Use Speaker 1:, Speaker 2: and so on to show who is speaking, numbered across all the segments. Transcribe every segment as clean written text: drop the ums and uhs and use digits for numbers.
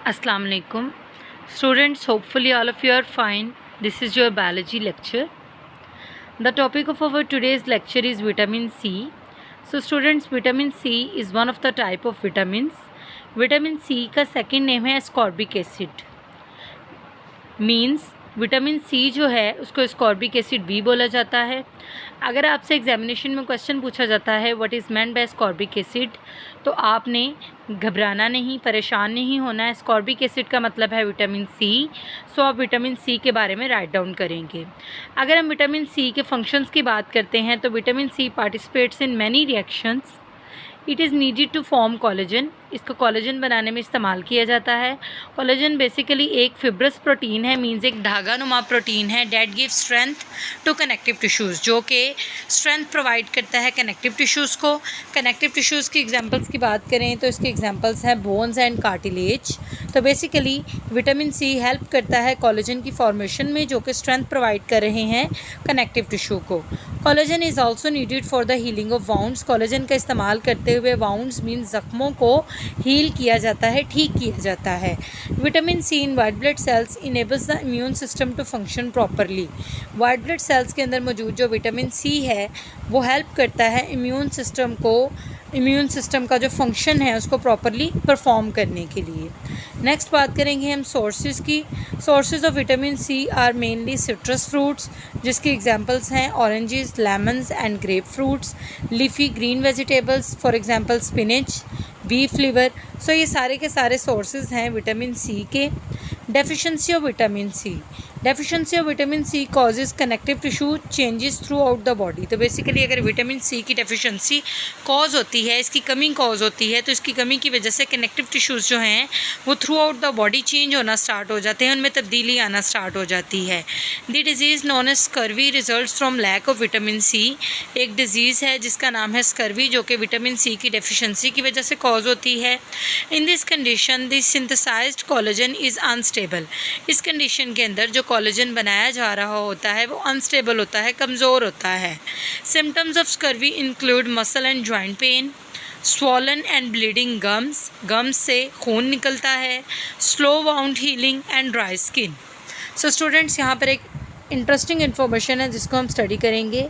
Speaker 1: Assalamu alaikum. Students, hopefully all of you are fine. This is your biology lecture. The topic of our today's lecture is vitamin C. So students, vitamin C is one of the type of vitamins. Vitamin C का second name है ascorbic acid. Means vitamin C जो है उसको ascorbic acid भी बोला जाता है। अगर आपसे एग्जामिनेशन में क्वेश्चन पूछा जाता है what is meant by ascorbic acid, तो आपने घबराना नहीं, परेशान नहीं होना है। एस्कॉर्बिक एसिड का मतलब है विटामिन सी। सो आप विटामिन सी के बारे में राइट डाउन करेंगे। अगर हम विटामिन सी के फंक्शंस की बात करते हैं तो vitamin C participates in many reactions. It is needed to form collagen. इसको कोलेजन बनाने में इस्तेमाल किया जाता है। कोलेजन बेसिकली एक फिब्रस प्रोटीन है, मींस एक धागा नुमा प्रोटीन है that give strength to connective tissues, जो कि स्ट्रेंथ प्रोवाइड करता है कनेक्टिव टिश्यूज़ को। कनेक्टिव टिश्यूज़ की एग्जांपल्स की बात करें तो इसके एग्जांपल्स हैं बोन्स एंड कार्टिलेज। तो बेसिकली विटामिन सी हेल्प करता है कोलेजन की फॉर्मेशन में, जो कि स्ट्रेंथ प्रोवाइड कर रहे हैं कनेक्टिव टिश्यू को। Collagen is also needed for the healing of wounds. Collagen का इस्तेमाल करते हुए वाउंड्स मीन्स ज़ख्मों को हील किया जाता है, ठीक किया जाता है। Vitamin C in white blood cells enables the immune system to function properly. White blood cells के अंदर मौजूद जो विटामिन सी है वो हेल्प करता है इम्यून सिस्टम का जो फंक्शन है उसको प्रॉपरली परफॉर्म करने के लिए। नेक्स्ट बात करेंगे हम सोर्सेज की। Sources of vitamin C are mainly citrus fruits, जिसके एग्जांपल्स हैं oranges, lemons and grape fruits. Leafy green vegetables for example spinach, beef liver. So ये सारे के सारे सोर्सेज हैं विटामिन सी के। Deficiency of vitamin C. Deficiency of vitamin C causes connective tissue changes throughout the body. तो basically अगर vitamin C की deficiency cause होती है, इसकी कमी कॉज होती है, तो इसकी कमी की वजह से कनेक्टिव टिश्यूज़ जो हैं वो through out the body change होना स्टार्ट हो जाते हैं, उनमें तब्दीली आना स्टार्ट हो जाती है। The disease known as scurvy results from lack of vitamin C. एक डिजीज़ है जिसका नाम है स्कर्वी, जो कि विटामिन सी की डेफिशिएंसी की वजह से कॉज होती है। In this condition the synthesized collagen is unstable. इस कंडीशन के अंदर जो कोलेजन बनाया जा रहा होता है वो अनस्टेबल होता है, कमज़ोर होता है। Symptoms of scurvy include muscle and joint pain, swollen and bleeding gums से खून निकलता है, slow wound healing and dry skin. So students, यहाँ पर एक इंटरेस्टिंग इन्फॉर्मेशन है जिसको हम स्टडी करेंगे।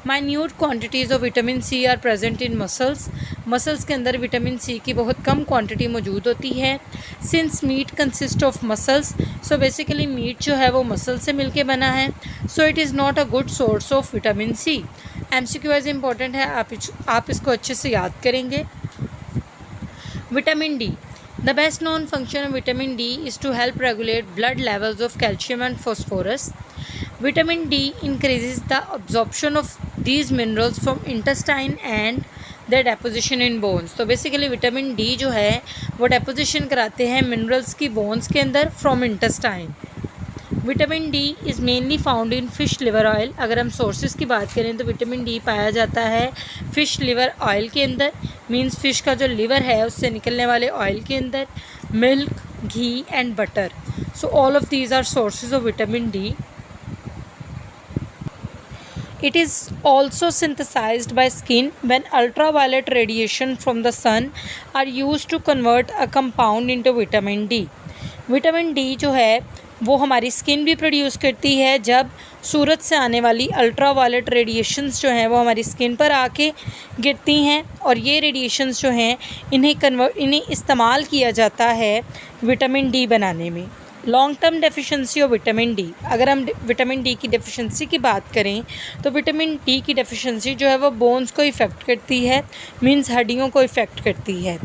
Speaker 1: Minute quantities of vitamin C are present in muscles के अंदर विटामिन सी की बहुत कम क्वांटिटी मौजूद होती है। Since meat consist of muscles, so basically meat जो है वो मसल से मिलके बना है, so it is not a good source of vitamin C. MCQ wise important है, आप इसको अच्छे से याद करेंगे। Vitamin D. The best known function of vitamin D is to help regulate blood levels of calcium and phosphorus. Vitamin D increases the absorption of these minerals from intestine and their deposition in bones. तो basically vitamin D जो है वो deposition कराते हैं minerals की bones के अंदर from intestine. Vitamin D is mainly found in fish liver oil. अगर हम सोर्सेज की बात करें तो विटामिन डी पाया जाता है फ़िश लिवर ऑयल के अंदर, मींस फ़िश का जो लिवर है उससे निकलने वाले ऑयल के अंदर, milk, ghee and butter. So all of these are sources of vitamin D. It is also synthesized by skin when ultraviolet radiation from the sun are used to convert a compound into vitamin D. Vitamin D जो है वो हमारी skin भी produce करती है जब सूरज से आने वाली अल्ट्रावायलेट रेडिएशंस जो हैं वो हमारी स्किन पर आके गिरती हैं, और ये रेडिएशंस जो हैं इन्हें इस्तेमाल किया जाता है विटामिन डी बनाने में। Long term deficiency of vitamin D. अगर हम विटामिन डी की डेफिशिएंसी की बात करें तो विटामिन डी की डेफिशिएंसी जो है वो बोन्स को इफ़ेक्ट करती है, मींस हड्डियों को इफ़ेक्ट करती है।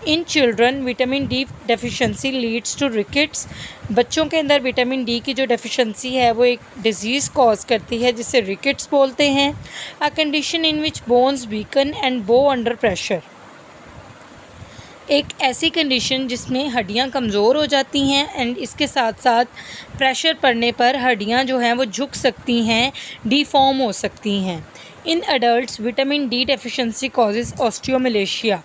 Speaker 1: In children vitamin D deficiency leads to rickets. बच्चों के अंदर विटामिन डी की जो डेफिशिएंसी है वो एक डिजीज़ कॉज करती है जिसे रिकेट्स बोलते हैं। A condition in which bones weaken and बो अंडर प्रेशर। एक ऐसी कंडीशन जिसमें हड्डियां कमज़ोर हो जाती हैं एंड इसके साथ साथ प्रेशर पड़ने पर हड्डियां जो हैं वो झुक सकती हैं, डिफॉर्म हो सकती हैं। In adults vitamin D deficiency causes osteomalacia.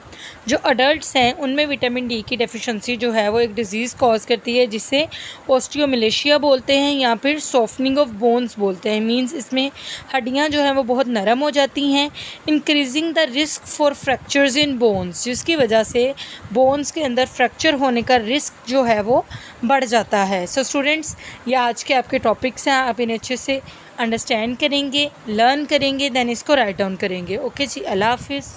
Speaker 1: जो अडल्ट्स हैं उनमें विटामिन डी की डेफिशिएंसी जो है वो एक डिज़ीज़ कॉज करती है जिसे ऑस्टियोमिलेशिया बोलते हैं या फिर सॉफ्टनिंग ऑफ बोन्स बोलते हैं। मींस इसमें हड्डियां जो हैं वो बहुत नरम हो जाती हैं, increasing the risk for fractures in bones, जिसकी वजह से बोन्स के अंदर फ्रैक्चर होने का रिस्क जो है वो बढ़ जाता है। सो स्टूडेंट्स, ये आज के आपके टॉपिक्स हैं, आप इन्हें अच्छे से अंडरस्टैंड करेंगे, लर्न करेंगे, देन इसको राइट डाउन करेंगे। ओके जी, अल्लाह हाफिज़।